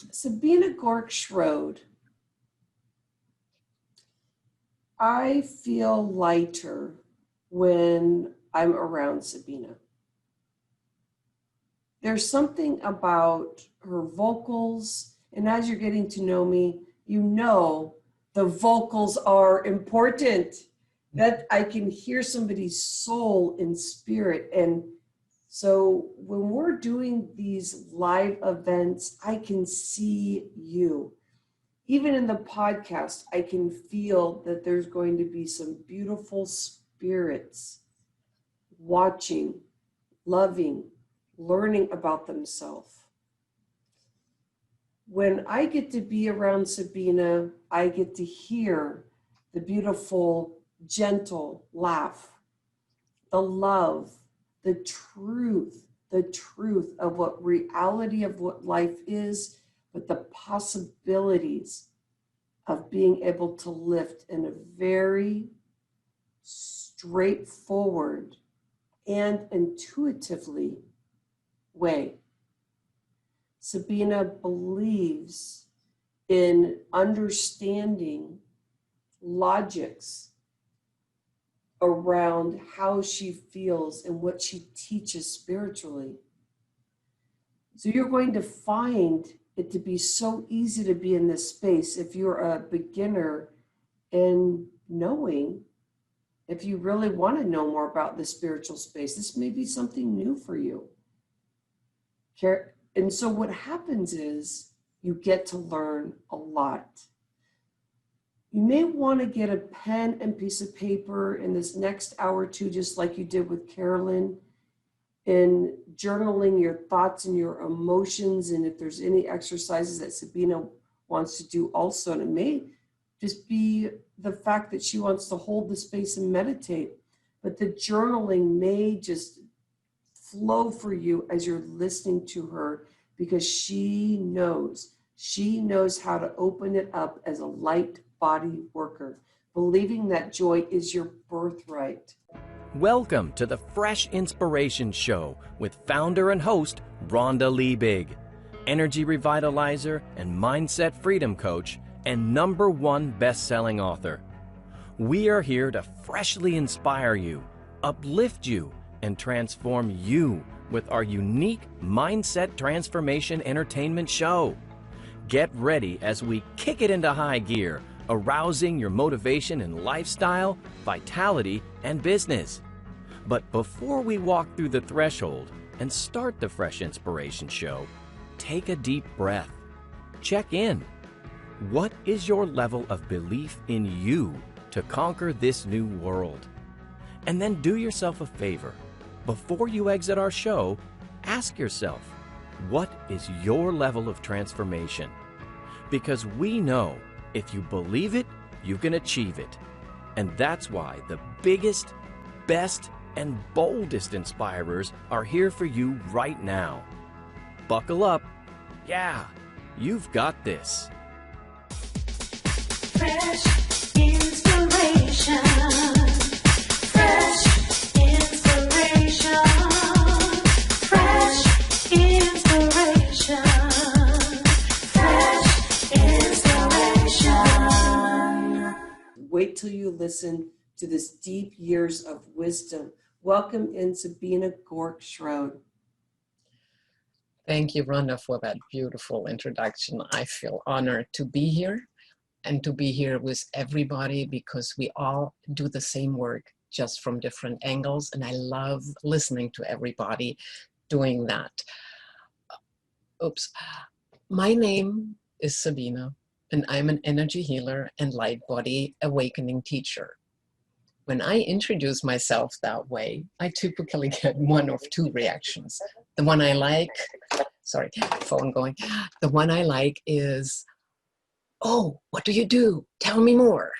Sabine Goerke Schrode. I feel lighter when I'm around Sabine. There's something about her vocals, and as you're getting to know me, you know the vocals are important, that I can hear somebody's soul and spirit. And so when we're doing these live events, I can see you. Even in the podcast, I can feel that there's going to be some beautiful spirits watching, loving, learning about themselves. When I get to be around Sabine, I get to hear the beautiful, gentle laugh, the love, the truth of what reality of what life is, but the possibilities of being able to lift in a very straightforward and intuitively way. Sabine believes in understanding logics around how she feels and what she teaches spiritually. So you're going to find it to be so easy to be in this space if you're a beginner in knowing, if you really want to know more about the spiritual space, this may be something new for you. And so what happens is you get to learn a lot. You may want to get a pen and piece of paper in this next hour or two, just like you did with Carolyn, in journaling your thoughts and your emotions, and if there's any exercises that Sabine wants to do also. And it may just be the fact that she wants to hold the space and meditate, but the journaling may just flow for you as you're listening to her, because she knows how to open it up as a light body worker, believing that joy is your birthright. Welcome to the Fresh Inspiration Show with founder and host Rhonda Liebig, energy revitalizer and mindset freedom coach and #1 best-selling author. We are here to freshly inspire you, uplift you, and transform you with our unique mindset transformation entertainment show. Get ready as we kick it into high gear, arousing your motivation in lifestyle, vitality, and business. But before we walk through the threshold and start the Fresh Inspiration Show, take a deep breath. Check in. What is your level of belief in you to conquer this new world? And then do yourself a favor. Before you exit our show, ask yourself, what is your level of transformation? Because we know if you believe it, you can achieve it. And that's why the biggest, best, and boldest inspirers are here for you right now. Buckle up. Yeah, you've got this. Fresh inspiration. Fresh inspiration. Fresh inspiration. Fresh inspiration. Wait till you listen to this deep years of wisdom. Welcome in Sabine Goerke Schrode. Thank you, Rhonda, for that beautiful introduction. I feel honored to be here and to be here with everybody, because we all do the same work, just from different angles. And I love listening to everybody doing that. Oops. My name is Sabine, and I'm an energy healer and light body awakening teacher. When I introduce myself that way, I typically get one of two reactions. The one I like, sorry, phone going. The one I like is, oh, what do you do? Tell me more.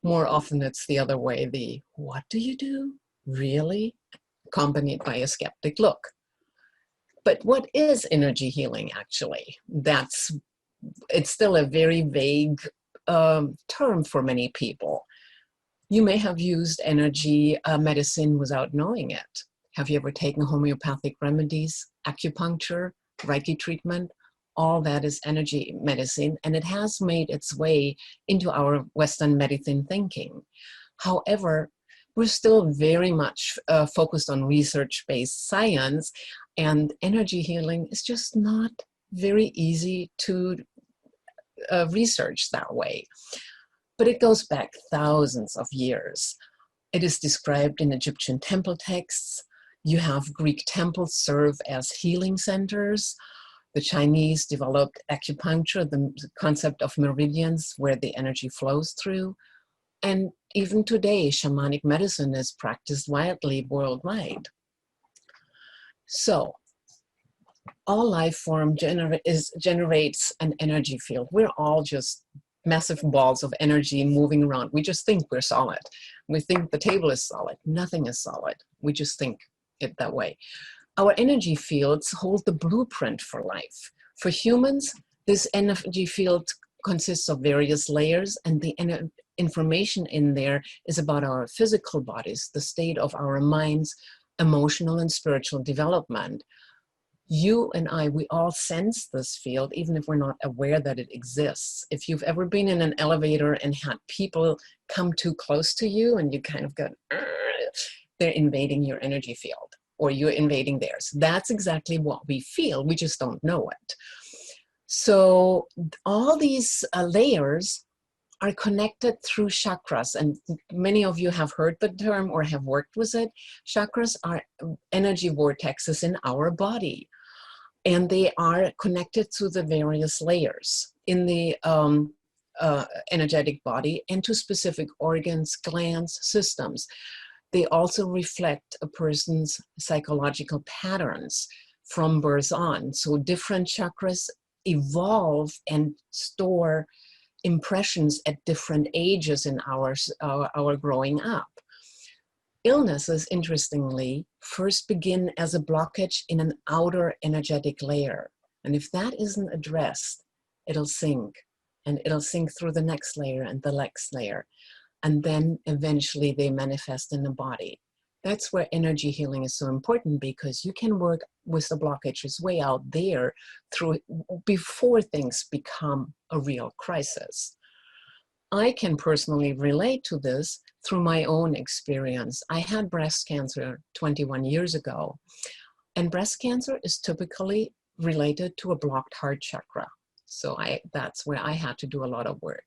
More often it's the other way, the what do you do? Really? Accompanied by a skeptic look. But what is energy healing actually? It's still a very vague term for many people. You may have used energy medicine without knowing it. Have you ever taken homeopathic remedies, acupuncture, Reiki treatment, All that is energy medicine, and it has made its way into our Western medicine thinking. However, we're still very much focused on research-based science, and energy healing is just not very easy to research that way. But it goes back thousands of years. It is described in Egyptian temple texts. You have Greek temples serve as healing centers. The Chinese developed acupuncture, the concept of meridians where the energy flows through. And even today, shamanic medicine is practiced widely worldwide. So, all life form generates an energy field. We're all just massive balls of energy moving around. We just think we're solid. We think the table is solid. Nothing is solid. We just think it that way. Our energy fields hold the blueprint for life. For humans, this energy field consists of various layers, and the information in there is about our physical bodies, the state of our minds, emotional and spiritual development. You and I, we all sense this field, even if we're not aware that it exists. If you've ever been in an elevator and had people come too close to you and you kind of go, they're invading your energy field, or you're invading theirs. That's exactly what we feel. We just don't know it. So all these layers are connected through chakras, and many of you have heard the term or have worked with it. Chakras are energy vortexes in our body, and they are connected to the various layers in the energetic body and to specific organs, glands, systems. They also reflect a person's psychological patterns from birth on. So different chakras evolve and store impressions at different ages in our growing up. Illnesses, interestingly, first begin as a blockage in an outer energetic layer. And if that isn't addressed, it'll sink, and it'll sink through the next layer and the next layer. And then eventually they manifest in the body. That's where energy healing is so important, because you can work with the blockages way out there before things become a real crisis. I can personally relate to this through my own experience. I had breast cancer 21 years ago, and breast cancer is typically related to a blocked heart chakra. So that's where I had to do a lot of work.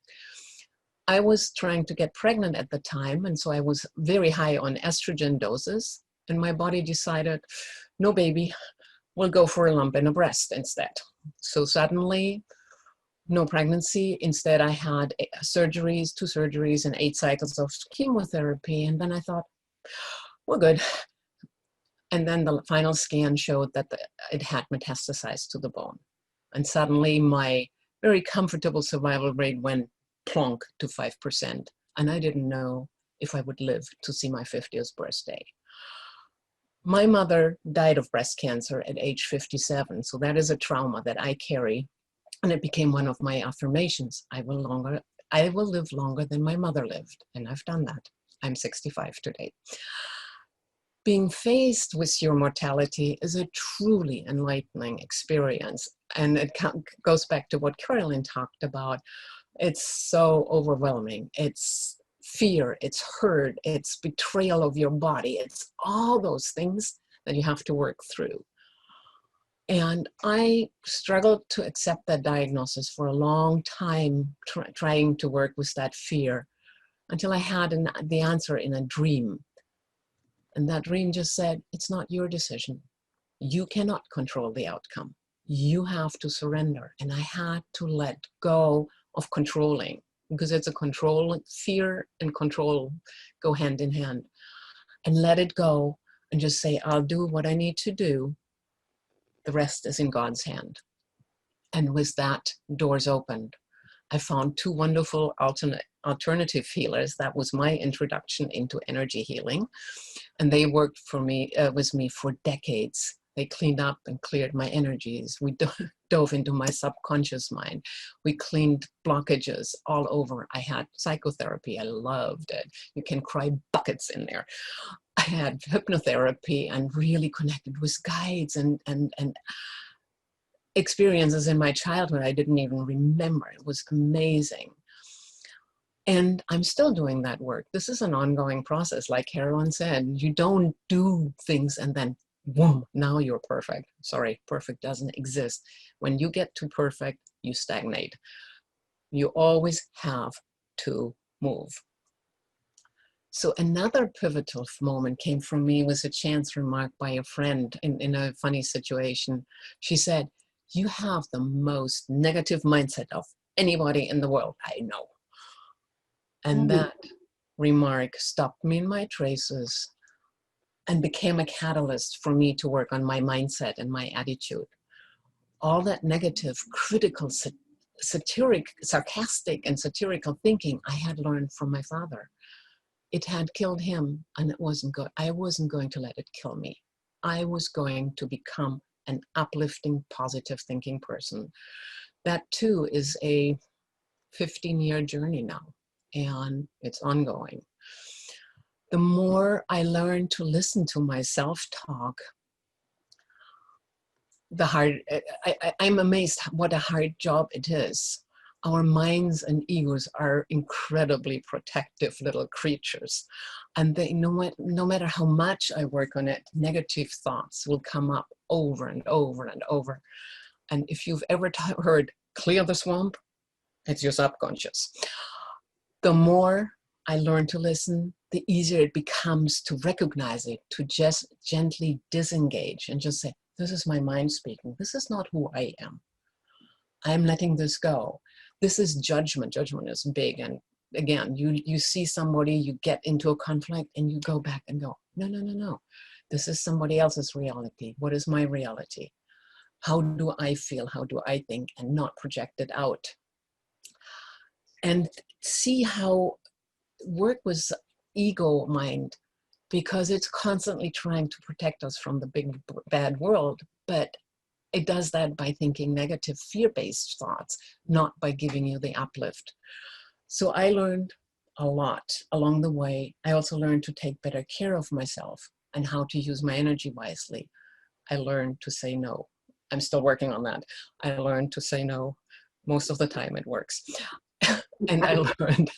I was trying to get pregnant at the time, and so I was very high on estrogen doses, and my body decided, no baby, we'll go for a lump in a breast instead. So suddenly, no pregnancy. Instead, I had surgeries, 2 surgeries, and 8 cycles of chemotherapy, and then I thought, we're good. And then the final scan showed that it had metastasized to the bone. And suddenly, my very comfortable survival rate went plonk to 5%, and I didn't know if I would live to see my 50th birthday. My mother died of breast cancer at age 57, so that is a trauma that I carry, and it became one of my affirmations. I will live longer than my mother lived, and I've done that. I'm 65 today. Being faced with your mortality is a truly enlightening experience, and it goes back to what Carolyn talked about. It's so overwhelming. It's fear, it's hurt, it's betrayal of your body. It's all those things that you have to work through. And I struggled to accept that diagnosis for a long time, trying to work with that fear, until I had the answer in a dream. And that dream just said, it's not your decision. You cannot control the outcome. You have to surrender. And I had to let go of controlling, because it's a control. Fear and control go hand in hand, and let it go and just say, I'll do what I need to do. The rest is in God's hand. And with that, doors opened. I found 2 wonderful alternative healers. That was my introduction into energy healing. And they worked with me for decades. They cleaned up and cleared my energies. We dove into my subconscious mind. We cleaned blockages all over. I had psychotherapy. I loved it. You can cry buckets in there. I had hypnotherapy and really connected with guides. And experiences in my childhood I didn't even remember. It was amazing. And I'm still doing that work. This is an ongoing process. Like Carolyn said, you don't do things and then, boom, now you're perfect. Sorry, perfect doesn't exist. When you get to perfect, you stagnate. You always have to move. So another pivotal moment came from me was a chance remark by a friend in a funny situation. She said, "You have the most negative mindset of anybody in the world I know." And that remark stopped me in my traces and became a catalyst for me to work on my mindset and my attitude. All that negative, critical, sarcastic and satirical thinking I had learned from my father. It had killed him, and it wasn't good. I wasn't going to let it kill me. I was going to become an uplifting, positive thinking person. That too is a 15-year journey now, and it's ongoing. The more I learn to listen to my self-talk, I'm amazed what a hard job it is. Our minds and egos are incredibly protective little creatures. And they, no matter how much I work on it, negative thoughts will come up over and over and over. And if you've ever heard, clear the swamp, it's your subconscious. The more I learn to listen, the easier it becomes to recognize it, to just gently disengage and just say, this is my mind speaking. This is not who I am. I'm letting this go. This is judgment. Judgment is big. And again, you see somebody, you get into a conflict and you go back and go, no, no, no, no. This is somebody else's reality. What is my reality? How do I feel? How do I think? And not project it out. And see how work with ego mind, because it's constantly trying to protect us from the big bad world, but it does that by thinking negative fear-based thoughts, not by giving you the uplift. So I learned a lot along the way. I also learned to take better care of myself and how to use my energy wisely. I learned to say no. I'm still working on that. I learned to say no. Most of the time it works. And I learned,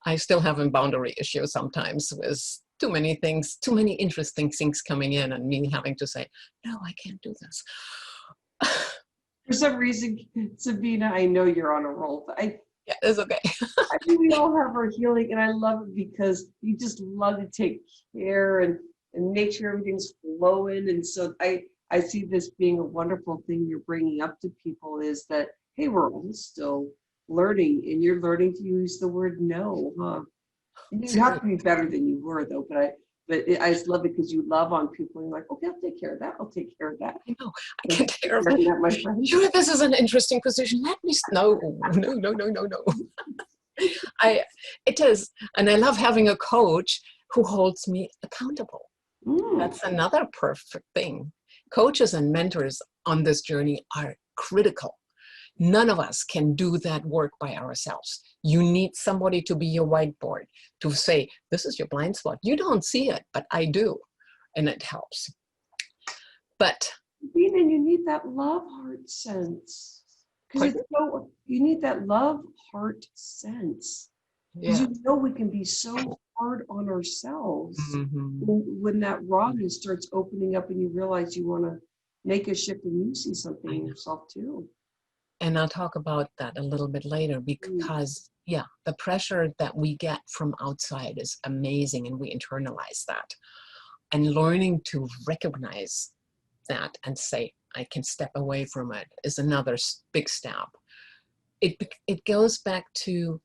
I still have a boundary issue sometimes with too many things, too many interesting things coming in and me having to say, no, I can't do this. For some reason, Sabina, I know you're on a roll, but yeah, it's okay. I think we all have our healing, and I love it because you just love to take care and make sure everything's flowing. And so I see this being a wonderful thing you're bringing up to people is that, hey, we're all still learning, and you're learning to use the word no, huh? You have to be better than you were, though. But I just love it because you love on people. And you're like, okay, I'll take care of that. I'll take care of that. I know. I can take care of that, my friend. Sure, this is an interesting position. Let me no. It is, and I love having a coach who holds me accountable. That's another perfect thing. Coaches and mentors on this journey are critical. None of us can do that work by ourselves. You need somebody to be your whiteboard, to say, this is your blind spot. You don't see it, but I do, and it helps. But and you need that love heart sense. Because you need that love heart sense. Because you know we can be so hard on ourselves when that rawness starts opening up and you realize you want to make a shift and you see something in yourself too. And I'll talk about that a little bit later because, yeah, the pressure that we get from outside is amazing and we internalize that. And learning to recognize that and say, I can step away from it is another big step. It goes back to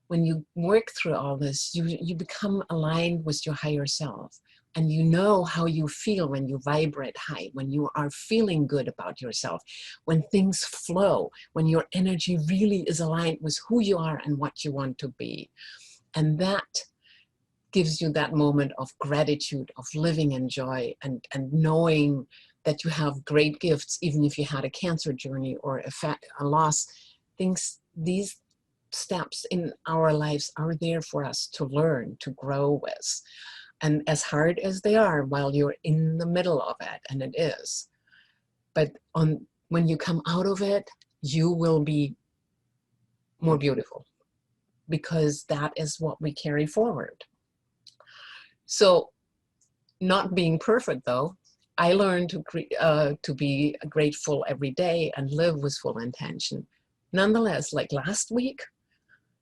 when you work through all this, you become aligned with your higher self. And you know how you feel when you vibrate high, when you are feeling good about yourself, when things flow, when your energy really is aligned with who you are and what you want to be. And that gives you that moment of gratitude, of living in joy, and knowing that you have great gifts, even if you had a cancer journey or a loss. These steps in our lives are there for us to learn, to grow with. And as hard as they are while you're in the middle of it, and it is, but when you come out of it, you will be more beautiful, because that is what we carry forward. So, not being perfect though, I learned to be grateful every day and live with full intention. Nonetheless, like last week,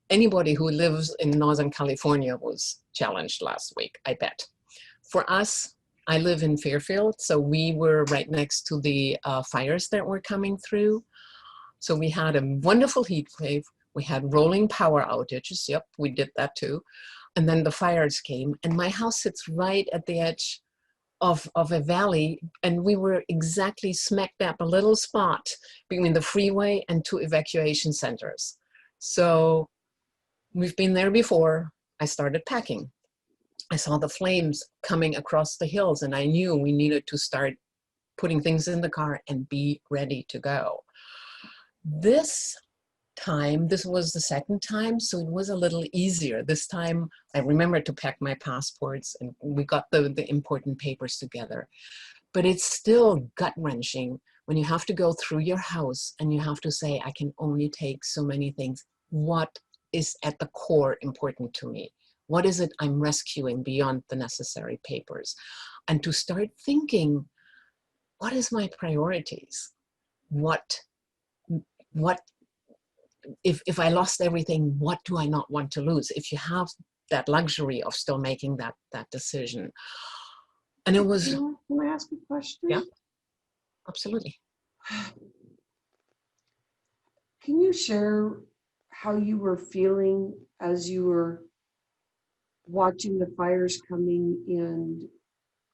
anybody who lives in Northern California was challenged last week, I bet. For us, I live in Fairfield, so we were right next to the fires that were coming through. So we had a wonderful heat wave. We had rolling power outages. Yep, we did that too. And then the fires came, and my house sits right at the edge of a valley, and we were exactly smack dab a little spot between the freeway and two evacuation centers. So we've been there before. I started packing. I saw the flames coming across the hills, and I knew we needed to start putting things in the car and be ready to go. This time, this was the second time, so it was a little easier. This time, I remembered to pack my passports, and we got the important papers together. But it's still gut-wrenching when you have to go through your house and you have to say, I can only take so many things. What is at the core important to me? What is it I'm rescuing beyond the necessary papers? And to start thinking, what is my priorities? What if I lost everything, what do I not want to lose? If you have that luxury of still making that decision. And it was... Can I ask a question? Yeah, absolutely. Can you share how you were feeling as you were watching the fires coming and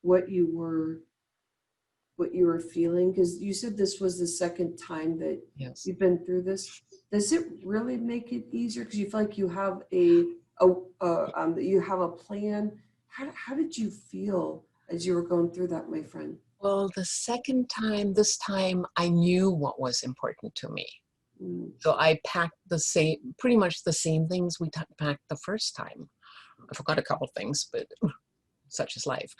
what you were feeling? Because you said this was the second time that Yes. you've been through this. Does it really make it easier because you feel like you have you have a plan? How did you feel as you were going through that, my friend? Well, the second time, this time, I knew what was important to me. So I packed pretty much the same things we packed the first time. I forgot a couple things, but such is life.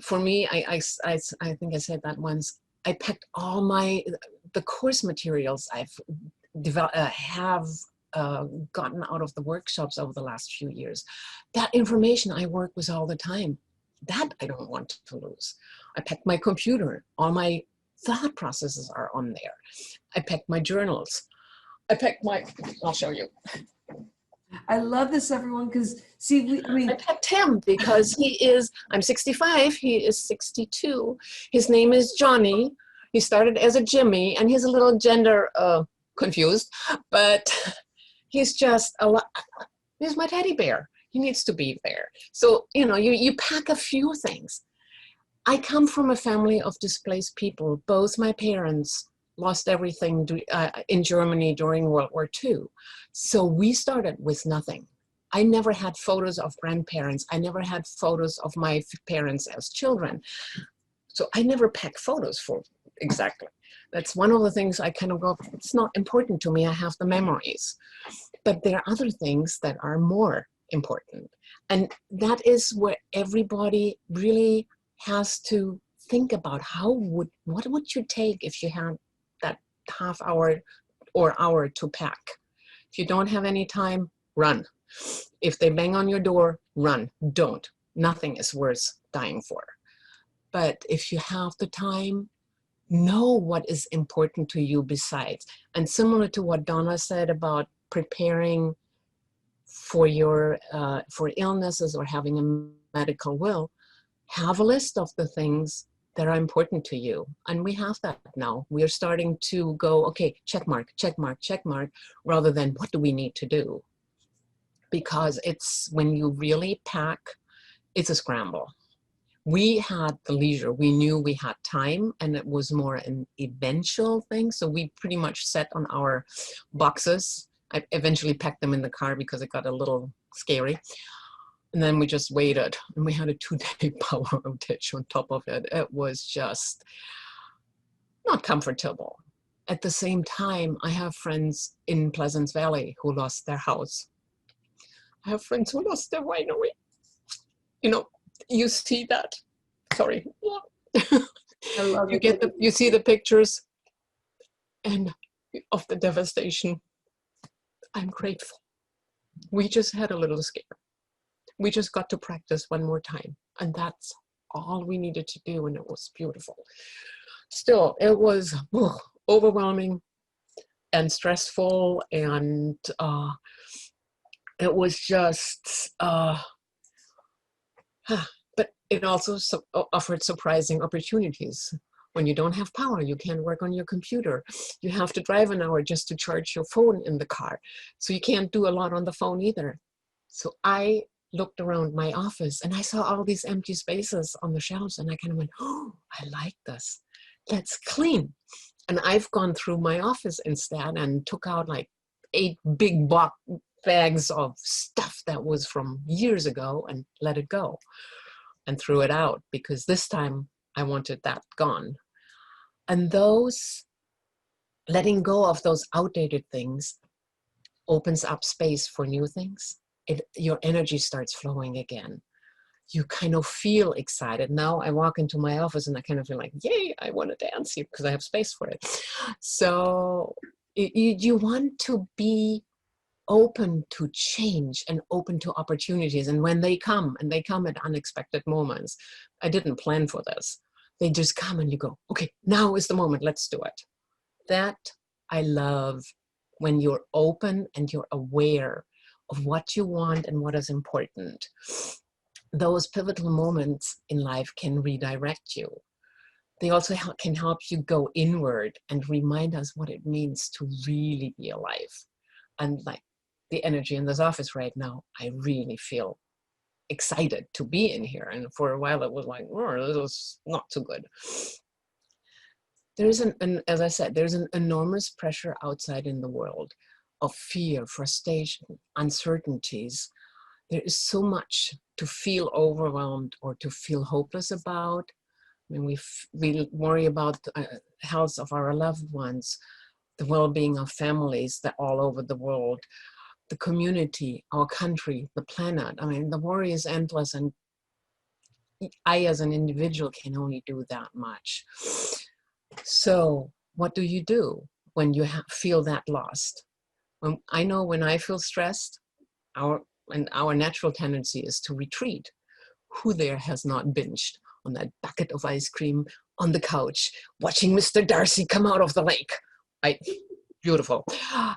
For me, I think I said that once. I packed all the course materials I've gotten out of the workshops over the last few years. That information I work with all the time, that I don't want to lose. I packed my computer. All my thought processes are on there. I packed my journals. I'll show you. I love this, everyone, because see, I picked him because I'm 65, he is 62. His name is Johnny. He started as a Jimmy, and he's a little gender confused, but he's just he's my teddy bear. He needs to be there. So, you pack a few things. I come from a family of displaced people. Both my parents lost everything in Germany during World War II. So we started with nothing. I never had photos of grandparents. I never had photos of my parents as children. So I never packed photos for exactly. That's one of the things I kind of go, it's not important to me. I have the memories. But there are other things that are more important. And that is where everybody really has to think about what would you take if you had that half hour or hour to pack. If you don't have any time, run. If they bang on your door, run. Don't. Nothing is worth dying for. But if you have the time, know what is important to you besides. And similar to what Donna said about preparing for for illnesses or having a medical will, have a list of the things that are important to you. And we have that now. We are starting to go, okay, check mark, check mark, check mark, rather than what do we need to do? Because it's when you really pack, it's a scramble. We had the leisure. We knew we had time, and it was more an eventual thing. So we pretty much set on our boxes. I eventually packed them in the car because it got a little scary. And then we just waited, and we had a 2-day power outage on top of it. It was just not comfortable. At the same time, I have friends in Pleasant Valley who lost their house. I have friends who lost their winery. You see that. Sorry. I love You it. you see the pictures and of the devastation. I'm grateful. We just had a little scare. We just got to practice one more time, and that's all we needed to do, and it was beautiful. Still, it was overwhelming and stressful, and it was just, but it also offered surprising opportunities. When you don't have power, you can't work on your computer. You have to drive an hour just to charge your phone in the car. So you can't do a lot on the phone either. So I looked around my office and I saw all these empty spaces on the shelves, and I kind of went, oh, I like this. Let's clean. And I've gone through my office instead and took out like 8 big bags of stuff that was from years ago and let it go and threw it out, because this time I wanted that gone. And those, letting go of those outdated things opens up space for new things. Your energy starts flowing again. You kind of feel excited. Now I walk into my office and I kind of feel like, yay, I want to dance here because I have space for it. So you want to be open to change and open to opportunities. And when they come, and they come at unexpected moments, I didn't plan for this. They just come and you go, okay, now is the moment, let's do it. That I love, when you're open and you're aware of what you want and what is important. Those pivotal moments in life can redirect you. They also can help you go inward and remind us what it means to really be alive. And like the energy in this office right now, I really feel excited to be in here. And for a while it was like, oh, this was not so good. There's as I said, there's an enormous pressure outside in the world of fear, frustration, uncertainties. There is so much to feel overwhelmed or to feel hopeless about. I mean, we worry about the health of our loved ones, the well-being of families that all over the world, the community, our country, the planet. I mean, the worry is endless, and I as an individual can only do that much. So what do you do when you feel that lost? I know when I feel stressed, our natural tendency is to retreat. Who there has not binged on that bucket of ice cream on the couch, watching Mr. Darcy come out of the lake? Beautiful.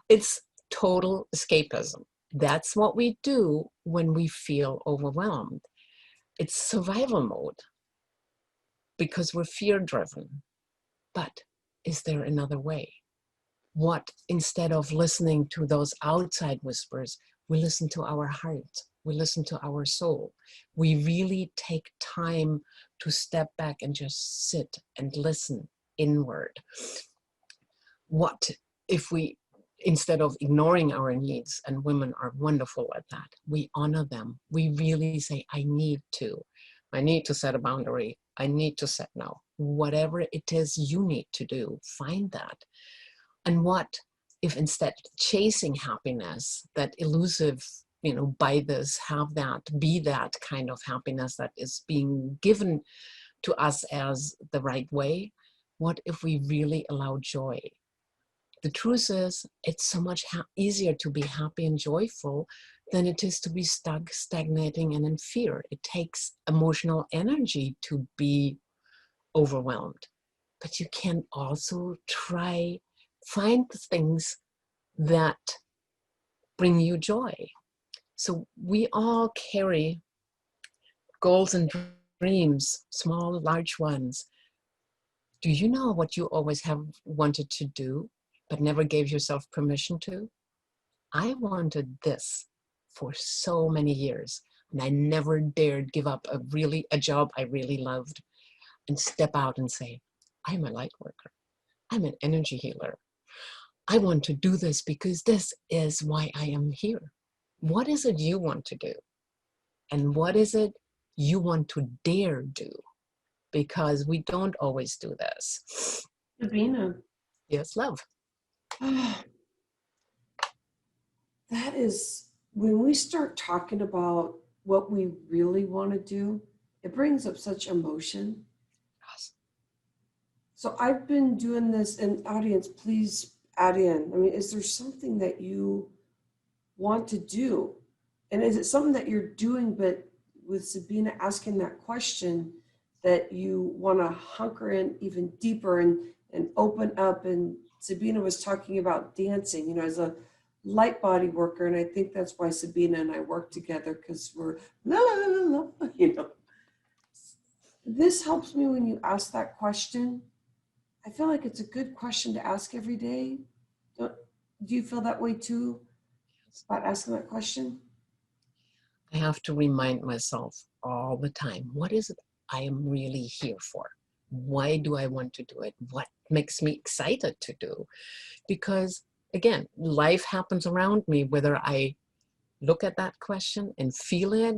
It's total escapism. That's what we do when we feel overwhelmed. It's survival mode because we're fear-driven. But is there another way? What, instead of listening to those outside whispers, we listen to our heart, we listen to our soul. We really take time to step back and just sit and listen inward. What if we, instead of ignoring our needs, and women are wonderful at that, we honor them. We really say, I need to set a boundary. I need to set now. Whatever it is you need to do, find that. And what if instead chasing happiness, that elusive, buy this, have that, be that kind of happiness that is being given to us as the right way, what if we really allow joy? The truth is, it's so much easier to be happy and joyful than it is to be stuck, stagnating, and in fear. It takes emotional energy to be overwhelmed. But you can also find things that bring you joy. So we all carry goals and dreams, small, large ones. Do you know what you always have wanted to do, but never gave yourself permission to? I wanted this for so many years, and I never dared give up a job I really loved and step out and say, I'm a light worker. I'm an energy healer. I want to do this because this is why I am here. What is it you want to do? And what is it you want to dare do? Because we don't always do this. Sabina. Yes, love. That is, when we start talking about what we really want to do, it brings up such emotion. Yes. So I've been doing this, and audience, please add in. I mean, is there something that you want to do? And is it something that you're doing, but with Sabina asking that question, that you want to hunker in even deeper and open up? And Sabina was talking about dancing, you know, as a light body worker. And I think that's why Sabina and I work together, because we're la la la la la, you know. This helps me when you ask that question. I feel like it's a good question to ask every day. Do you feel that way too about asking that question? I have to remind myself all the time, what is it I am really here for? Why do I want to do it? What makes me excited to do? Because again, life happens around me, whether I look at that question and feel it,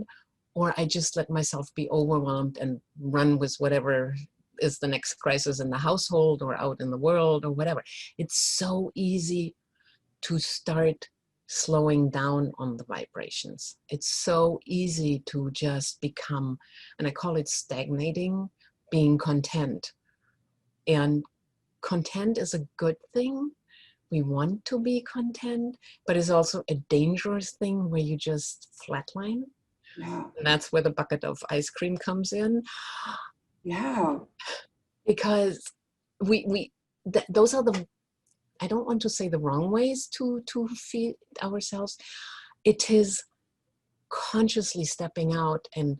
or I just let myself be overwhelmed and run with whatever is the next crisis in the household or out in the world or whatever. It's so easy to start slowing down on the vibrations. It's so easy to just become, and I call it stagnating, being content. And content is a good thing. We want to be content, but it's also a dangerous thing where you just flatline. Yeah. And that's where the bucket of ice cream comes in. Yeah. Because those are the, I don't want to say the wrong ways to feed ourselves. It is consciously stepping out and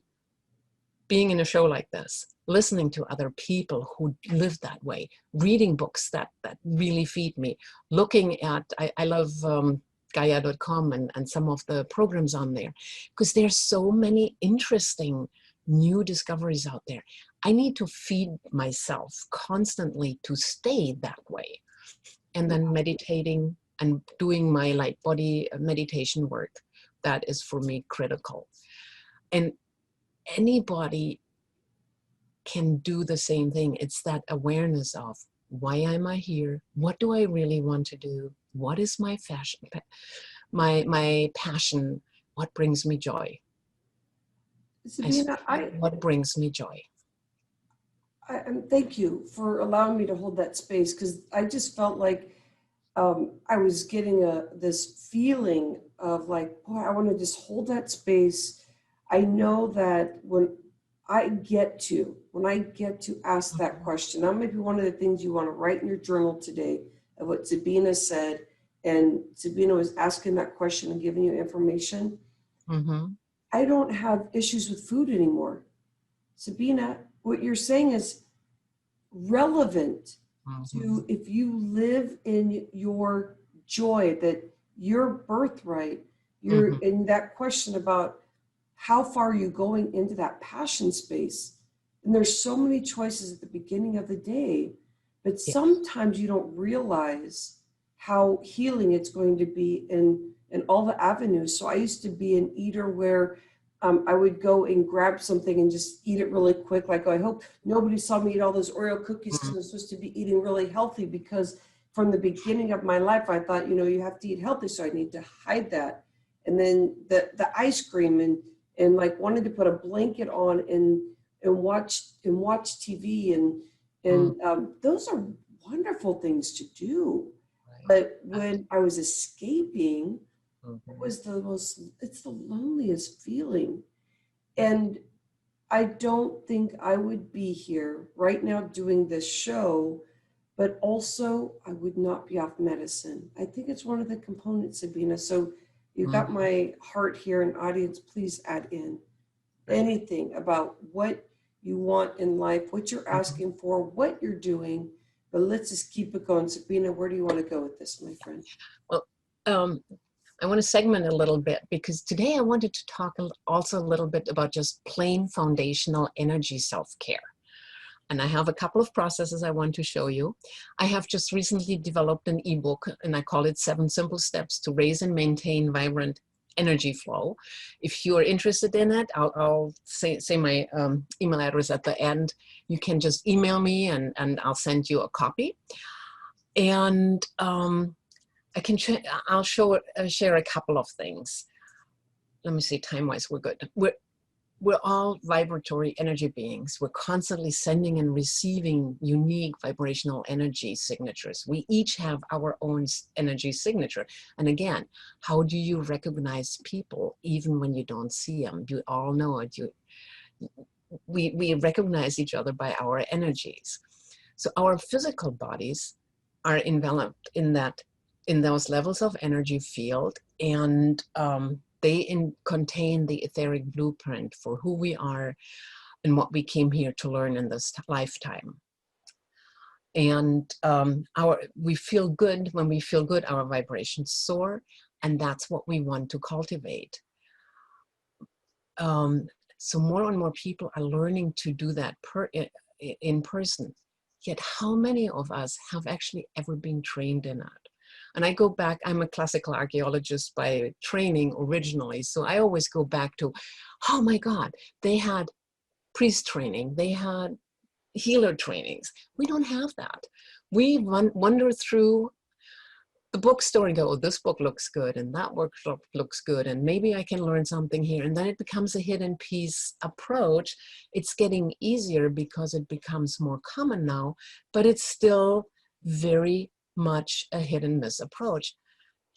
being in a show like this, listening to other people who live that way, reading books that really feed me, looking at, I love Gaia.com and some of the programs on there, because there's so many interesting new discoveries out there. I need to feed myself constantly to stay that way. And then meditating and doing my light body meditation work, that is for me critical. And anybody can do the same thing. It's that awareness of, why am I here? What do I really want to do? What is my passion? What brings me joy? Sabina, What brings me joy? and thank you for allowing me to hold that space, because I just felt like I was getting this feeling of like, boy, I want to just hold that space. I know that when I get to ask that question, that might be one of the things you want to write in your journal today of what Sabina said. And Sabina was asking that question and giving you information. Mm-hmm. I don't have issues with food anymore. Sabina, what you're saying is relevant to if you live in your joy, that your birthright, you're in that question about how far are you going into that passion space. And there's so many choices at the beginning of the day, but sometimes you don't realize how healing it's going to be in all the avenues. So I used to be an eater where I would go and grab something and just eat it really quick. Like, I hope nobody saw me eat all those Oreo cookies because I'm supposed to be eating really healthy, because from the beginning of my life, I thought, you know, you have to eat healthy. So I need to hide that. And then the ice cream and like wanted to put a blanket on and watch TV. And those are wonderful things to do. But when I was escaping, it was it's the loneliest feeling. And I don't think I would be here right now doing this show, but also I would not be off medicine. I think it's one of the components, Sabina. So you've got my heart here, and audience, please add in anything about what you want in life, what you're asking for, what you're doing. But let's just keep it going. Sabina, where do you want to go with this, my friend? Well, I want to segment a little bit, because today I wanted to talk also a little bit about just plain foundational energy self-care. And I have a couple of processes I want to show you. I have just recently developed an ebook, and I call it 7 Simple Steps to Raise and Maintain Vibrant Energy Flow. If you're interested in it, I'll say my email address at the end. You can just email me and I'll send you a copy. And I'll share a couple of things. Let me see, time-wise, we're good. we're all vibratory energy beings. We're constantly sending and receiving unique vibrational energy signatures. We each have our own energy signature. And again, how do you recognize people even when you don't see them? You all know it. We recognize each other by our energies. So our physical bodies are enveloped in those levels of energy field, and they contain the etheric blueprint for who we are and what we came here to learn in this lifetime. And we feel good. When we feel good, our vibrations soar, and that's what we want to cultivate. So more and more people are learning to do that in person. Yet how many of us have actually ever been trained in it? And I go back, I'm a classical archaeologist by training originally, so I always go back to, oh my God, they had priest training, they had healer trainings. We don't have that. We wander through the bookstore and go, oh, this book looks good, and that book looks good, and maybe I can learn something here. And then it becomes a hidden piece approach. It's getting easier because it becomes more common now, but it's still very much a hit and miss approach.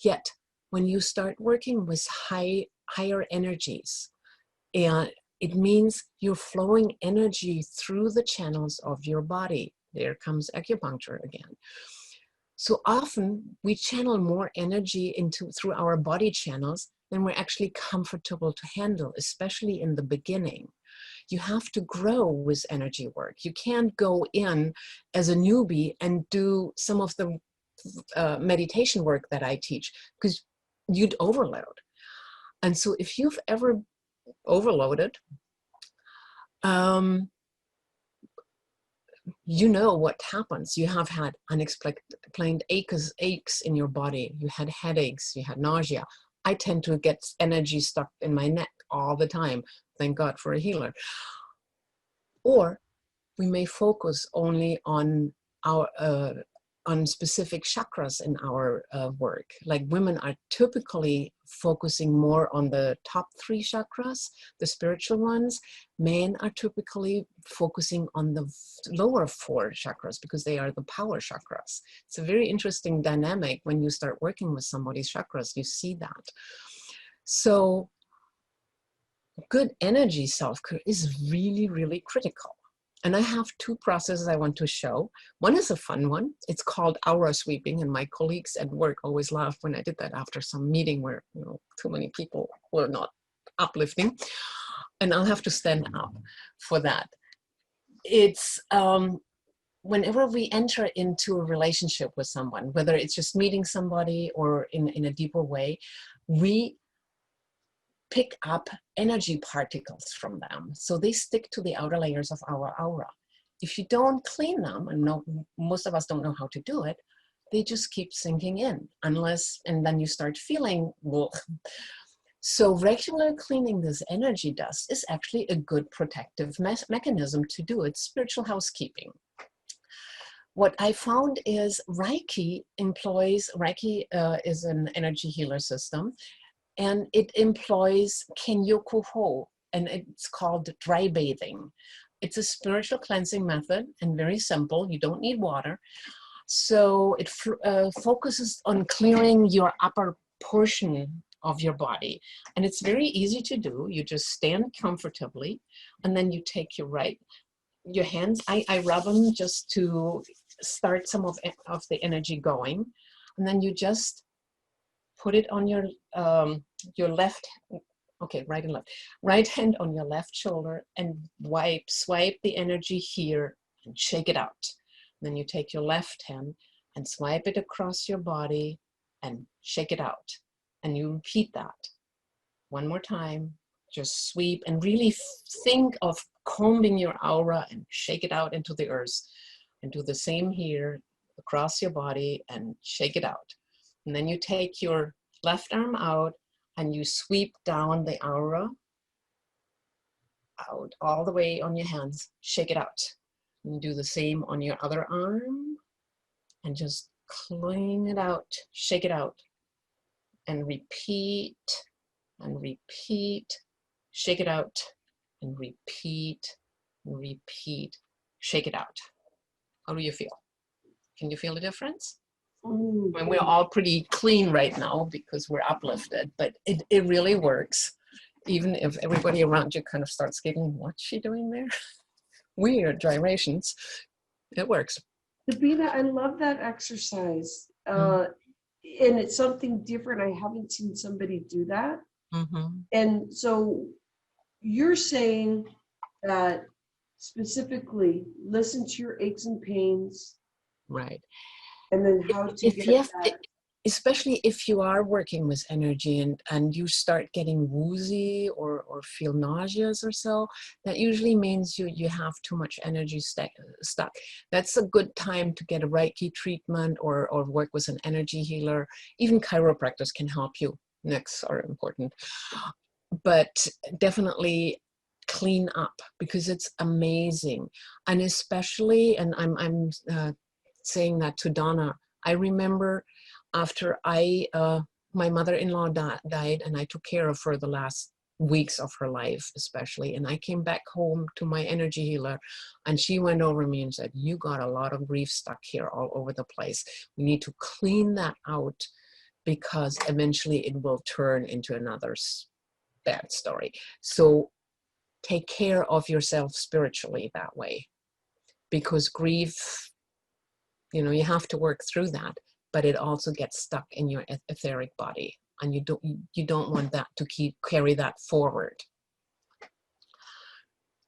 Yet, when you start working with higher energies, and it means you're flowing energy through the channels of your body. There comes acupuncture again. So often we channel more energy through our body channels than we're actually comfortable to handle, especially in the beginning. You have to grow with energy work. You can't go in as a newbie and do some of the meditation work that I teach, because you'd overload. And so if you've ever overloaded, you know what happens. You have had unexplained aches in your body. You had headaches, you had nausea. I tend to get energy stuck in my neck all the time. Thank God for a healer. Or we may focus only on our on specific chakras in our work. Like women are typically focusing more on the top 3 chakras, the spiritual ones. Men are typically focusing on the lower 4 chakras because they are the power chakras. It's a very interesting dynamic. When you start working with somebody's chakras, you see that. So good energy self-care is really, really critical. And I have 2 processes I want to show. One is a fun one. It's called aura sweeping, and my colleagues at work always laugh when I did that after some meeting where, you know, too many people were not uplifting, and I'll have to stand up for that. It's whenever we enter into a relationship with someone, whether it's just meeting somebody or in a deeper way, we pick up energy particles from them. So they stick to the outer layers of our aura. If you don't clean them, and most of us don't know how to do it, they just keep sinking in and then you start feeling, well. So regular cleaning this energy dust is actually a good protective mechanism to do. It's spiritual housekeeping. What I found is Reiki is an energy healer system, and it employs Kenyoku-ho, and it's called dry bathing. It's a spiritual cleansing method and very simple. You don't need water. So it focuses on clearing your upper portion of your body. And it's very easy to do. You just stand comfortably, and then you take your hands, I rub them just to start some of the energy going. And then you just put it on your left, right and left. Right hand on your left shoulder and swipe the energy here and shake it out. Then you take your left hand and swipe it across your body and shake it out. And you repeat that one more time. Just sweep and really think of combing your aura and shake it out into the earth. And do the same here across your body and shake it out. And then you take your left arm out and you sweep down the aura out all the way on your hands, shake it out. And do the same on your other arm and just clean it out, shake it out, and repeat, shake it out, and repeat, repeat. Shake it out. How do you feel? Can you feel a difference? I mean, we're all pretty clean right now because we're uplifted, but it really works. Even if everybody around you kind of starts giggling, what's she doing there? Weird gyrations. It works. Sabine, I love that exercise. And it's something different. I haven't seen somebody do that. And so you're saying that specifically listen to your aches and pains. Right. And then how to if get you have, that. especially if you are working with energy and you start getting woozy or feel nauseous or so, that usually means you have too much energy stuck. That's a good time to get a Reiki treatment or work with an energy healer. Even chiropractors can help you. Necks are important. But definitely clean up, because it's amazing. And especially, and I'm saying that to Donna, I remember after my mother-in-law died, and I took care of her the last weeks of her life, especially, and I came back home to my energy healer, and she went over me and said, you got a lot of grief stuck here all over the place. We need to clean that out, because eventually it will turn into another bad story. So take care of yourself spiritually that way, because grief, you have to work through that, but it also gets stuck in your etheric body, and you don't want that to carry that forward.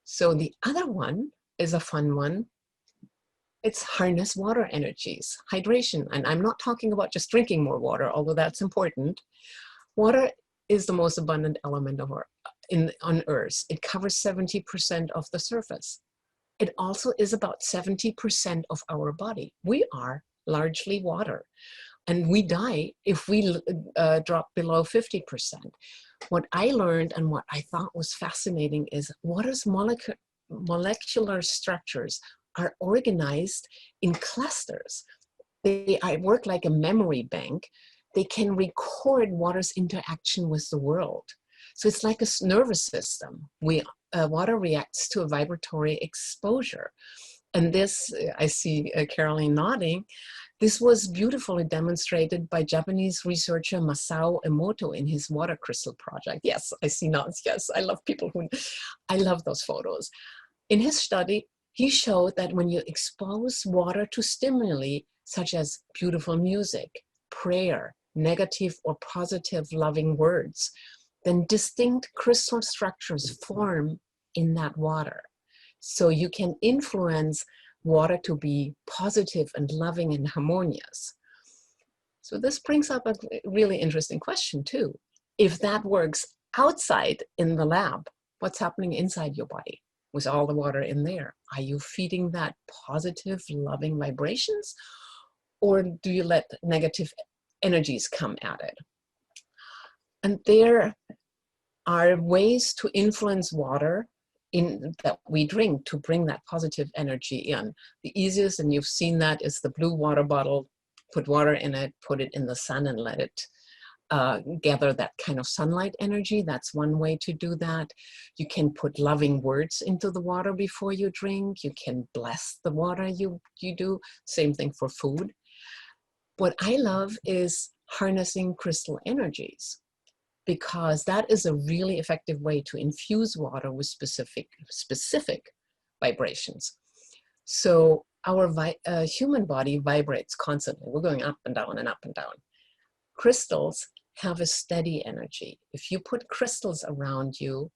So the other one is a fun one. It's harness water energies, hydration. And I'm not talking about just drinking more water, although that's important. Water is the most abundant element on Earth. It covers 70% of the surface. It also is about 70% of our body. We are largely water, and we die if we drop below 50%. What I learned and what I thought was fascinating is water's molecular structures are organized in clusters. They work like a memory bank. They can record water's interaction with the world. So it's like a nervous system. Water reacts to a vibratory exposure. And this, I see Caroline nodding, this was beautifully demonstrated by Japanese researcher Masao Emoto in his water crystal project. Yes, I see nods. Yes, I love those photos. In his study, he showed that when you expose water to stimuli such as beautiful music, prayer, negative or positive loving words, then distinct crystal structures form in that water. So you can influence water to be positive and loving and harmonious. So this brings up a really interesting question too. If that works outside in the lab, what's happening inside your body with all the water in there? Are you feeding that positive, loving vibrations? Or do you let negative energies come at it? And there are ways to influence water that we drink to bring that positive energy in. The easiest, and you've seen that, is the blue water bottle. Put water in it, put it in the sun, and let it gather that kind of sunlight energy. That's one way to do that. You can put loving words into the water before you drink. You can bless the water you do. Same thing for food. What I love is harnessing crystal energies, because that is a really effective way to infuse water with specific vibrations. So our human body vibrates constantly. We're going up and down and up and down. Crystals have a steady energy. If you put crystals around you,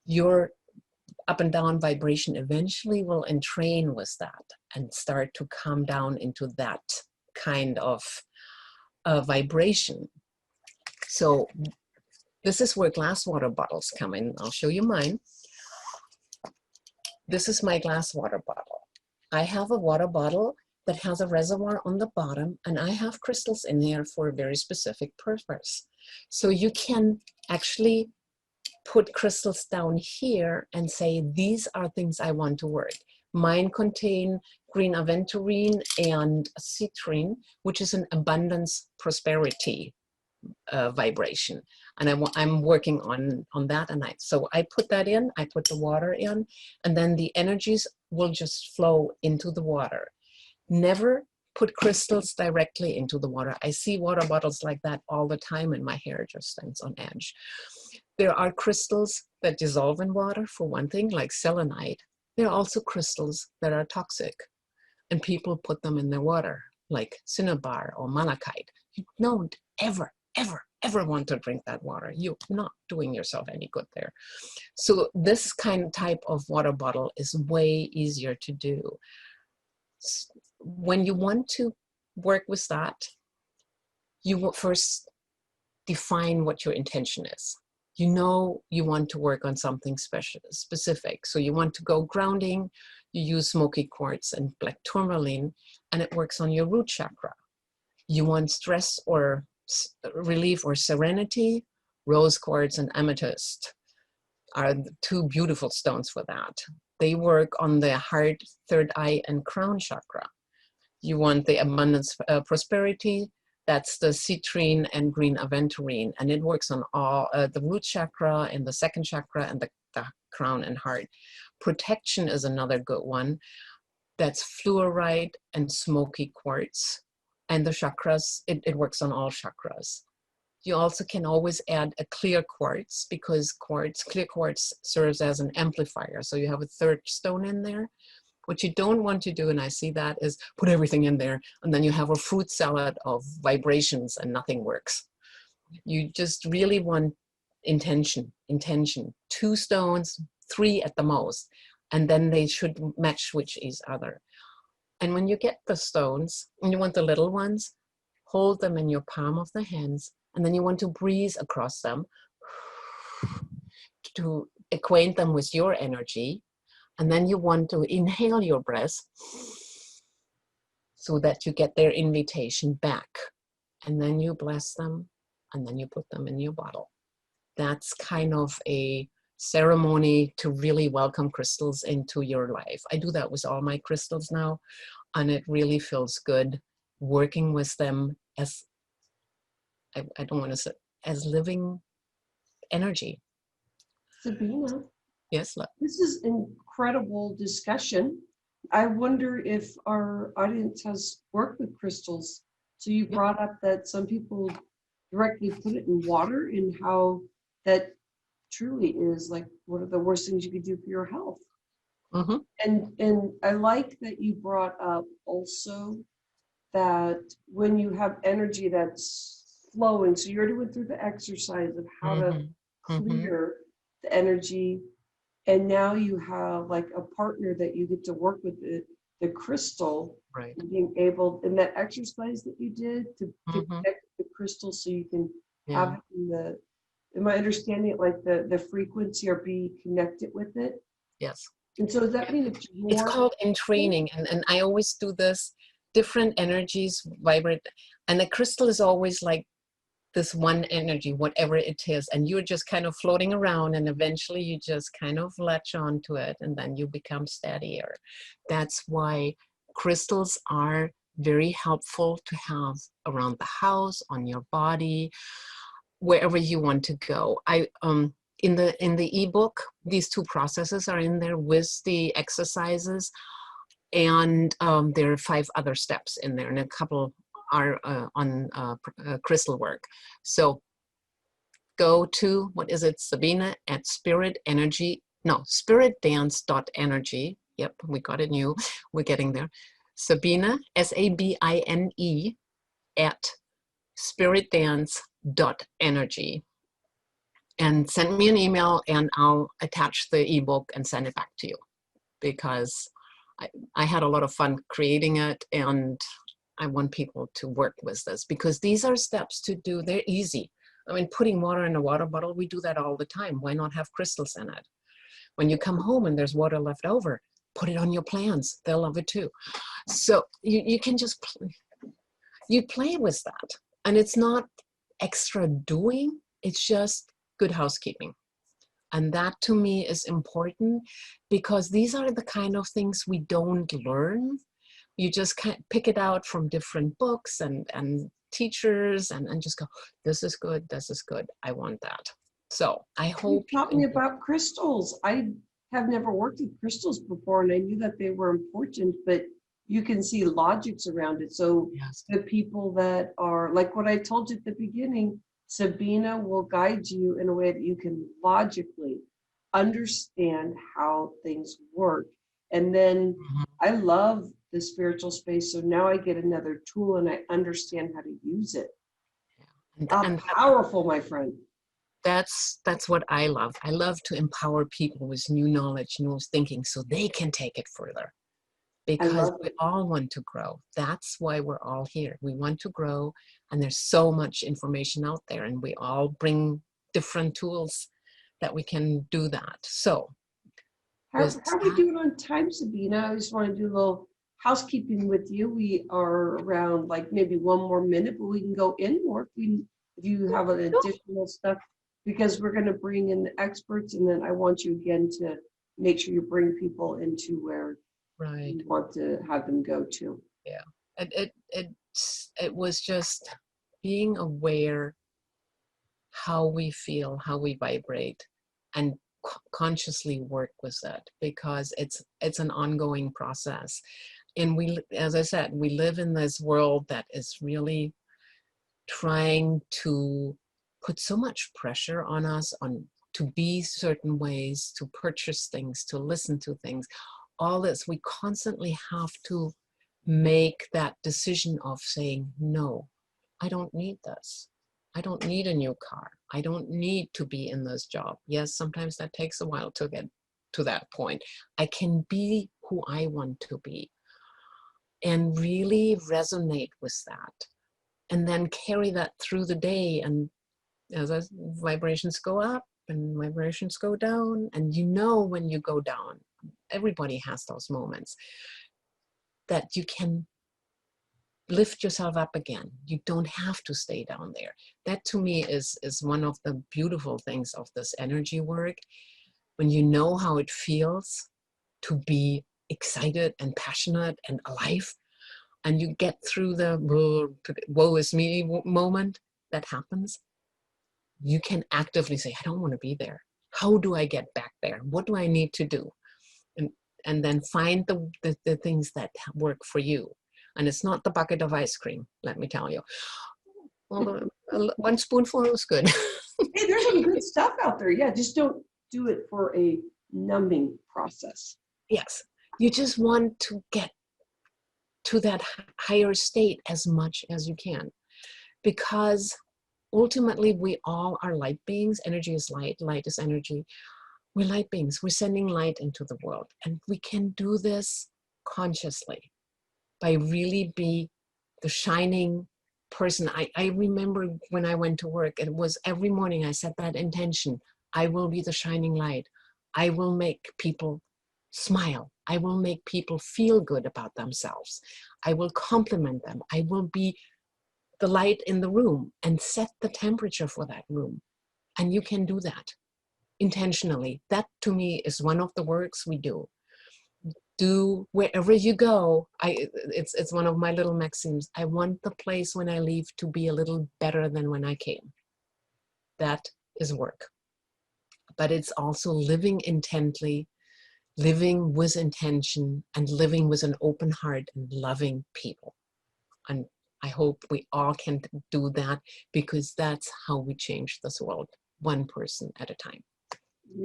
your up and down vibration eventually will entrain with that and start to come down into that kind of vibration. So this is where glass water bottles come in. I'll show you mine. This is my glass water bottle. I have a water bottle that has a reservoir on the bottom, and I have crystals in there for a very specific purpose. So you can actually put crystals down here and say, these are things I want to work. Mine contain green aventurine and citrine, which is an abundance prosperity vibration. And I'm working on that. And so I put that in, I put the water in, and then the energies will just flow into the water. Never put crystals directly into the water. I see water bottles like that all the time and my hair just stands on edge. There are crystals that dissolve in water, for one thing, like selenite. There are also crystals that are toxic, and people put them in their water, like cinnabar or malachite. You don't ever, ever, ever want to drink that water. You're not doing yourself any good there. So this type of water bottle is way easier to do. When you want to work with that, you will first define what your intention is. You know you want to work on something specific. So you want to go grounding, you use smoky quartz and black tourmaline, and it works on your root chakra. You want stress or relief or serenity, rose quartz and amethyst are the two beautiful stones for that. They work on the heart, third eye, and crown chakra. You want the abundance, prosperity, that's the citrine and green aventurine, and it works on all the root chakra and the second chakra and the crown and heart. Protection is another good one. That's fluorite and smoky quartz. And the chakras, it works on all chakras. You also can always add a clear quartz, because clear quartz serves as an amplifier. So you have a third stone in there. What you don't want to do, and I see that, is put everything in there and then you have a fruit salad of vibrations and nothing works. You just really want intention, 2 stones, 3 at the most, and then they should match with each other. And when you get the stones, and you want the little ones, hold them in your palm of the hands, and then you want to breathe across them to acquaint them with your energy. And then you want to inhale your breath so that you get their invitation back. And then you bless them, and then you put them in your bottle. That's kind of a ceremony to really welcome crystals into your life. I do that with all my crystals now, and it really feels good working with them as, I don't want to say, as living energy. Sabina, Yes, love. this is incredible discussion. I wonder if our audience has worked with crystals. So you brought up that some people directly put it in water, and how that truly is like one of the worst things you could do for your health. Mm-hmm. And I like that you brought up also that when you have energy that's flowing, so you're already went through the exercise of how to clear the energy, and now you have like a partner that you get to work with, the crystal, Right. and being able, in that exercise that you did, to connect the crystal so you can have it in the, am I understanding it, like the frequency, or be connected with it? Yes. And so does that mean it's more? It's called in training, and I always do this. Different energies vibrate, and the crystal is always like this one energy, whatever it is, and you're just kind of floating around, and eventually you just kind of latch onto it, and then you become steadier. That's why crystals are very helpful to have around the house, on your body, wherever you want to go. In the ebook, these 2 processes are in there with the exercises, and there are 5 other steps in there, and a couple are on crystal work. So go to, what is it, Sabina at spiritdance.energy. Yep, we got it new. We're getting there. Sabina, SABINE, at spiritdance.energy. And send me an email, and I'll attach the ebook and send it back to you, because I had a lot of fun creating it, and I want people to work with this, because these are steps to do. They're easy. I mean, putting water in a water bottle, we do that all the time. Why not have crystals in it? When you come home and there's water left over, put it on your plants. They'll love it too. So you can just play with that. And it's not extra doing, it's just good housekeeping. And that to me is important, because these are the kind of things we don't learn. You just can't pick it out from different books and teachers and just go, this is good, this is good, I want that. So I You hope you taught me enjoy. about crystals. I have never worked with crystals before, and I knew that they were important, but you can see logics around it. So Yes. the people that are, like what I told you at the beginning, Sabina will guide you in a way that you can logically understand how things work. And then Mhm. I love the spiritual space, so now I get another tool and I understand how to use it. And Powerful, my friend. that's what I love. I love to empower people with new knowledge, new thinking, so they can take it further. I Because love we it. all want to grow. That's why we're all here. We want to grow, and there's so much information out there, and we all bring different tools that we can do that. So, with How are we that, doing on time, Sabina? I just want to do a little housekeeping with you. We are around like maybe one more minute, but we can go in more if you have an additional stuff, because we're going to bring in the experts, and then I want you again to make sure you bring people into where right? you want to have them go to. Yeah, it was just being aware how we feel, how we vibrate, and consciously work with that, because it's an ongoing process. And we, as I said, we live in this world that is really trying to put so much pressure on us, on to be certain ways, to purchase things, to listen to things. All this, we constantly have to make that decision of saying, no, I don't need this. I don't need a new car. I don't need to be in this job. Yes, sometimes that takes a while to get to that point. I can be who I want to be and really resonate with that, and then carry that through the day. And as vibrations go up and vibrations go down, and you know when you go down, everybody has those moments, that you can lift yourself up again. You don't have to stay down there. That to me is one of the beautiful things of this energy work, when you know how it feels to be excited and passionate and alive, and you get through the woe is me moment that happens, you can actively say, I don't want to be there. How do I get back there? What do I need to do? And then find the things that work for you. And it's not the bucket of ice cream, let me tell you. Although one spoonful is good. Hey, there's some good stuff out there. Yeah, just don't do it for a numbing process. Yes, you just want to get to that higher state as much as you can, because ultimately we all are light beings. Energy is light, light is energy. We're light beings. We're sending light into the world, and we can do this consciously by really be the shining person. I remember when I went to work, it was every morning I set that intention. I will be the shining light. I will make people smile. I will make people feel good about themselves. I will compliment them. I will be the light in the room and set the temperature for that room. And you can do that intentionally. That to me is one of the works we do. Do wherever you go. It's one of my little maxims. I want the place when I leave to be a little better than when I came. That is work. But it's also living intently, living with intention, and living with an open heart and loving people. And I hope we all can do that, because that's how we change this world, one person at a time.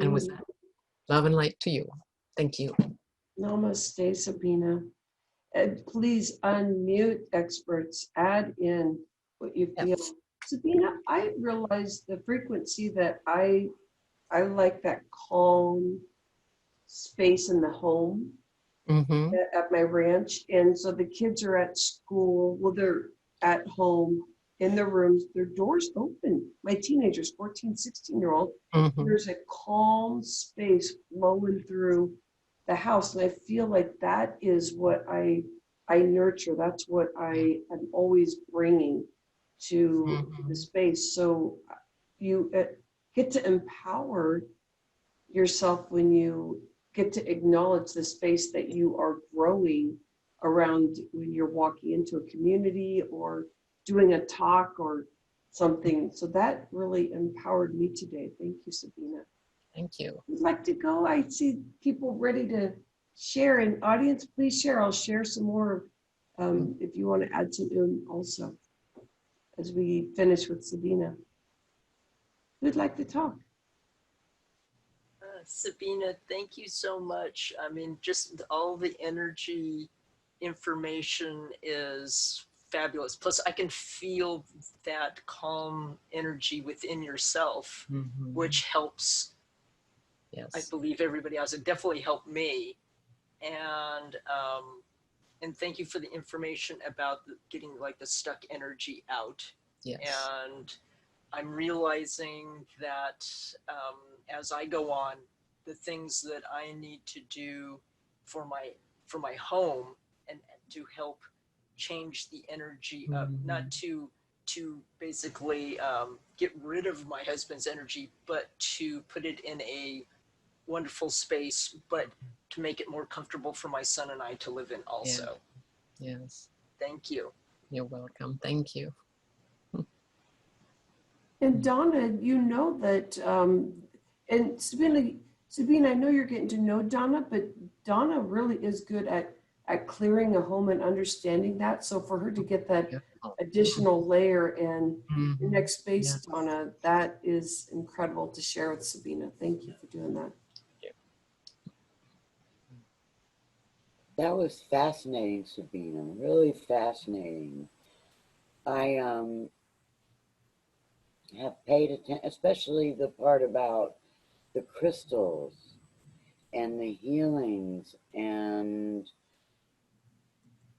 And with that, love and light to you. Thank you. Namaste, Sabina. And please unmute, experts. Add in what you feel. Yes. Sabina, I realized the frequency that I like that calm space in the home Mm-hmm. at my ranch. And so the kids are at school. Well, they're at home in their rooms, their doors open. My teenagers, 14, 16-year-old, Mm-hmm. there's a calm space flowing through the house. And I feel like that is what I nurture. That's what I am always bringing to the space. So you get to empower yourself when you get to acknowledge the space that you are growing around when you're walking into a community or doing a talk or something. So that really empowered me today. Thank you, Sabina. Thank you. Would like to go? I see people ready to share. And audience, please share. I'll share some more if you want to add some also as we finish with Sabina. Who'd like to talk? Sabina, thank you so much. I mean, just all the energy information is fabulous. Plus, I can feel that calm energy within yourself, which helps, I Yes. believe, everybody else. It definitely helped me. And thank you for the information about getting like the stuck energy out. Yes. And I'm realizing that as I go on, the things that I need to do for my home and to help change the energy of not to basically get rid of my husband's energy, but to put it in a wonderful space, but to make it more comfortable for my son and I to live in also. Yeah. Yes. Thank you. You're welcome. Thank you. And Donna, you know that, and Sabine, I know you're getting to know Donna, but Donna really is good at clearing a home and understanding that. So for her to get that additional layer in the next space, Donna, that is incredible to share with Sabina. Thank you for doing that. That was fascinating, Sabina, really fascinating. I have paid attention, especially the part about the crystals and the healings, and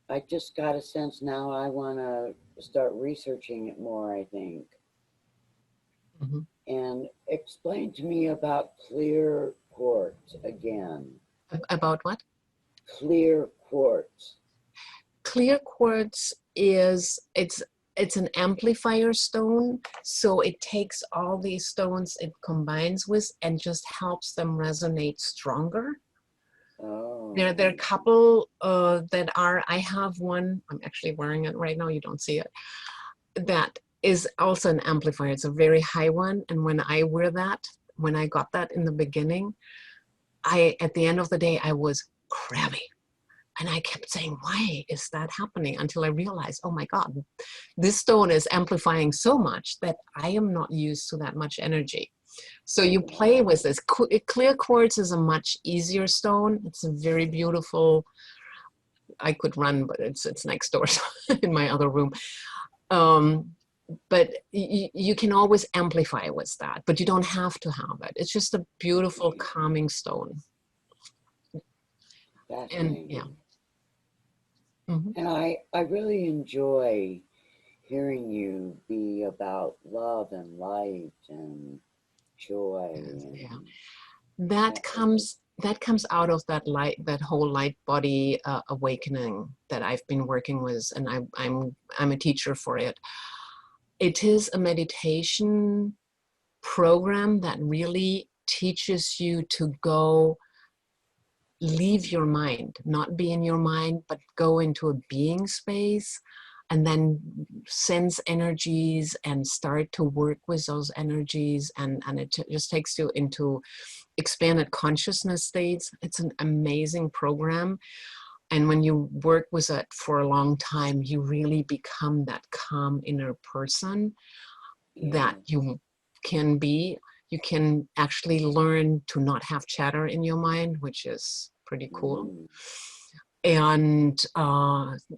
I just got a sense now I want to start researching it more, I think. And explain to me about clear quartz again. About what? Clear quartz. Clear quartz is, it's an amplifier stone. So it takes all these stones it combines with and just helps them resonate stronger. Oh. There are a couple that are, I have one, I'm actually wearing it right now, you don't see it, that is also an amplifier. It's a very high one. And when I wear that, when I got that in the beginning, at the end of the day, I was crabby. And I kept saying, why is that happening? Until I realized, oh my God, this stone is amplifying so much that I am not used to that much energy. So you play with this. Clear quartz is a much easier stone. It's a very beautiful, I could run, but it's next door in my other room. But you can always amplify with that, but you don't have to have it. It's just a beautiful calming stone. And yeah. And I really enjoy hearing you be about love and light and joy. Yeah. That comes out of that light, that whole light body awakening that I've been working with, and I'm a teacher for it. It is a meditation program that really teaches you to go leave your mind, not be in your mind, but go into a being space and then sense energies and start to work with those energies. And it just takes you into expanded consciousness states. It's an amazing program. And when you work with it for a long time, you really become that calm inner person that you can be. You can actually learn to not have chatter in your mind, which is pretty cool. And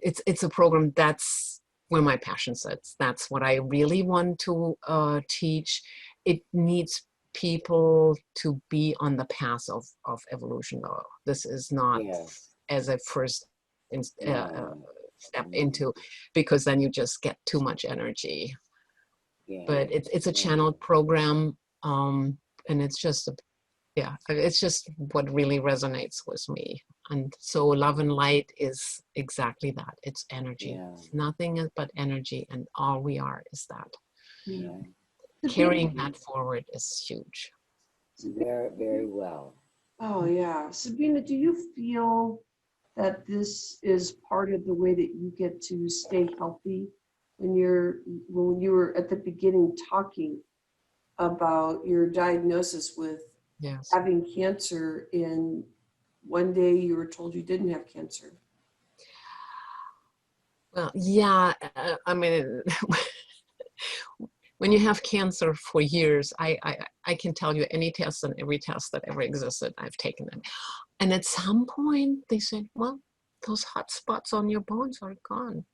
it's a program that's where my passion sits. That's what I really want to teach. It needs people to be on the path of evolution, though. This is not as a first step into, because then you just get too much energy. But it's a channeled program, and it's just it's just what really resonates with me. And so love and light is exactly that. It's energy. It's nothing but energy, and all we are is that. Carrying that forward is huge. Very, very well. Oh yeah. Sabina, do you feel that this is part of the way that you get to stay healthy when you were at the beginning talking about your diagnosis with Yes. having cancer, and one day you were told you didn't have cancer. Well, yeah, I mean, when you have cancer for years, I can tell you any test and every test that ever existed, I've taken them. And at some point they said, well, those hot spots on your bones are gone.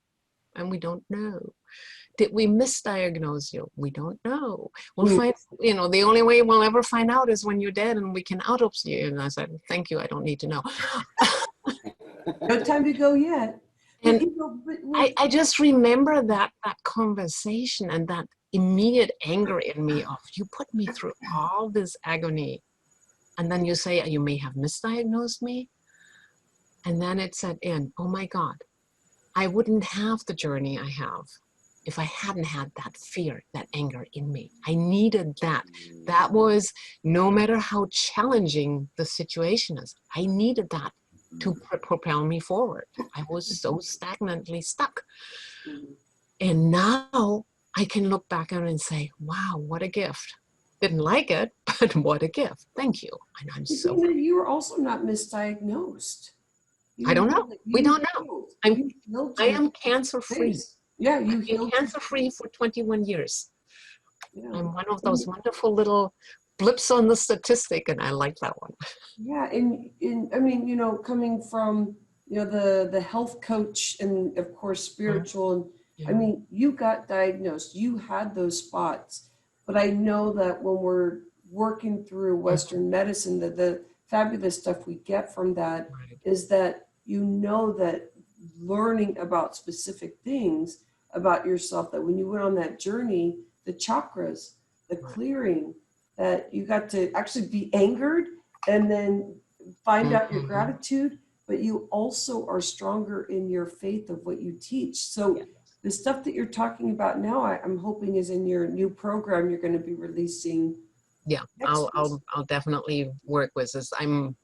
And we don't know. Did we misdiagnose you? We don't know. We'll find, you know, the only way we'll ever find out is when you're dead and we can autopsy you. And I said, thank you, I don't need to know. No time to go yet. And you know, I just remember that conversation and that immediate anger in me of, you put me through all this agony. And then you say, you may have misdiagnosed me. And then it set in, oh my God, I wouldn't have the journey I have if I hadn't had that fear, that anger in me. I needed that. That was, no matter how challenging the situation is, I needed that to propel me forward. I was so stagnantly stuck. And now I can look back on it and say, wow, what a gift. Didn't like it, but what a gift. Thank you. And I'm so... You were also not misdiagnosed. I don't know. We don't know. I am cancer-free. Yeah, you I've been cancer-free for 21 years. Yeah. I'm one of those wonderful little blips on the statistic, and I like that one. Yeah, and I mean, you know, coming from, you know, the health coach and of course spiritual, and Yeah. I mean, you got diagnosed, you had those spots, but I know that when we're working through Western medicine, the fabulous stuff we get from that is that you know that learning about specific things about yourself, that when you went on that journey, the chakras, the clearing, that you got to actually be angered and then find out your gratitude, but you also are stronger in your faith of what you teach. So the stuff that you're talking about now, I'm hoping is in your new program you're going to be releasing. Yeah, I'll definitely work with this. I'm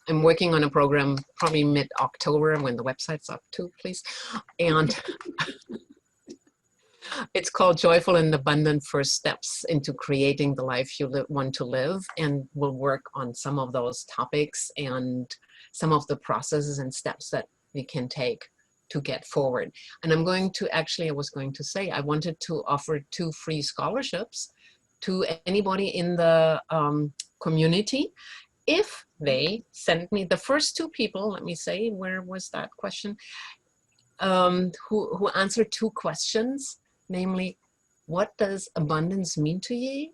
working on a program probably mid-October when the website's up too, please. And it's called Joyful and Abundant First Steps into Creating the Life You Want to Live. And we'll work on some of those topics and some of the processes and steps that we can take to get forward. And I'm going to, actually, I was going to say, I wanted to offer 2 free scholarships to anybody in the community if they send me the first 2 people, let me say, where was that question, who answered 2 questions, namely, what does abundance mean to you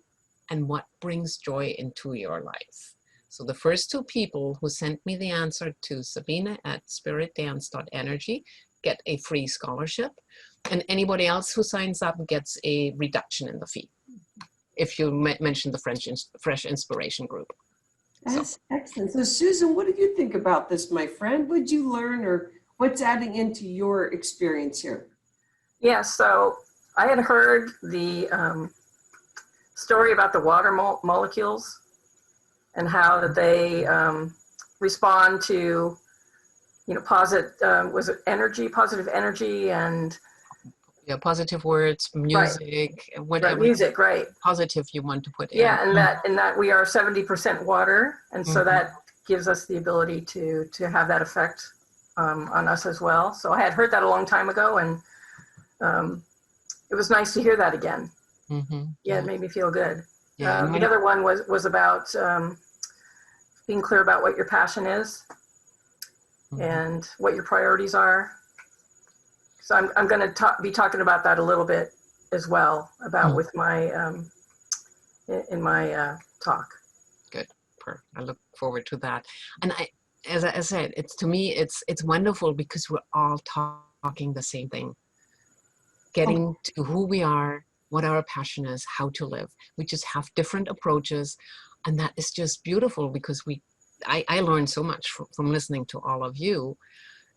and what brings joy into your life? So the first 2 people who sent me the answer to Sabine@spiritdance.energy get a free scholarship, and anybody else who signs up gets a reduction in the fee if you mention the Fresh Inspiration group. That's excellent. So Susan, what did you think about this, my friend? What did you learn, or what's adding into your experience here? Yeah, so I had heard the story about the water molecules and how that they respond to, you know, was it energy, positive energy, and positive words, music, whatever music, right? Positive you want to put in. Yeah, and that we are 70% water, and so that gives us the ability to have that effect on us as well. So I had heard that a long time ago, and it was nice to hear that again. Yeah, it made me feel good. Yeah, the other one was about being clear about what your passion is and what your priorities are. So I'm going to be talking about that a little bit as well, about with my in my talk. Good. I look forward to that. And as I said, to me it's wonderful because we're all talking the same thing. Getting to who we are, what our passion is, how to live. We just have different approaches, and that is just beautiful because I learned so much from listening to all of you.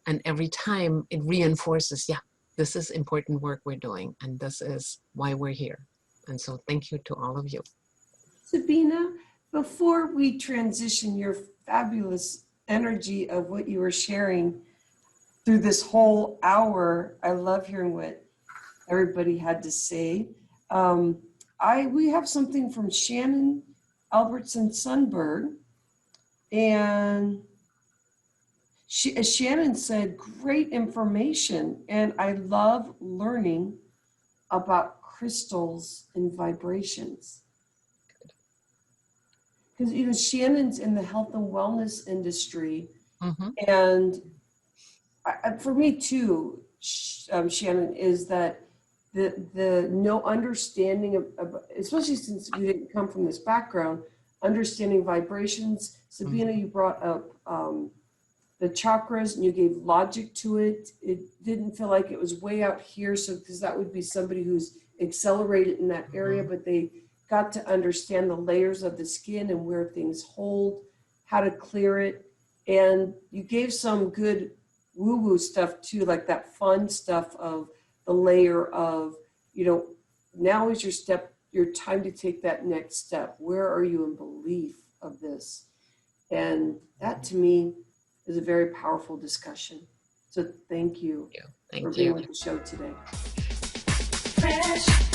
And every time it reinforces, yeah, this is important work we're doing, and this is why we're here. And so thank you to all of you. Sabine, before we transition your fabulous energy of what you were sharing through this whole hour, I love hearing what everybody had to say. We have something from Shannon Albertson Sunberg, and as Shannon said, great information, and I love learning about crystals and vibrations. Because Shannon's in the health and wellness industry, and for me too, Shannon, is that the no understanding of, especially since we didn't come from this background, understanding vibrations. Sabina, you brought up the chakras and you gave logic to it. It didn't feel like it was way out here, so because that would be somebody who's accelerated in that area, but they got to understand the layers of the skin and where things hold, how to clear it. And you gave some good woo-woo stuff too, like that fun stuff of the layer of, now is your time to take that next step. Where are you in belief of this? And that to me is a very powerful discussion. So thank you, Thank for you. being with the show today. Fresh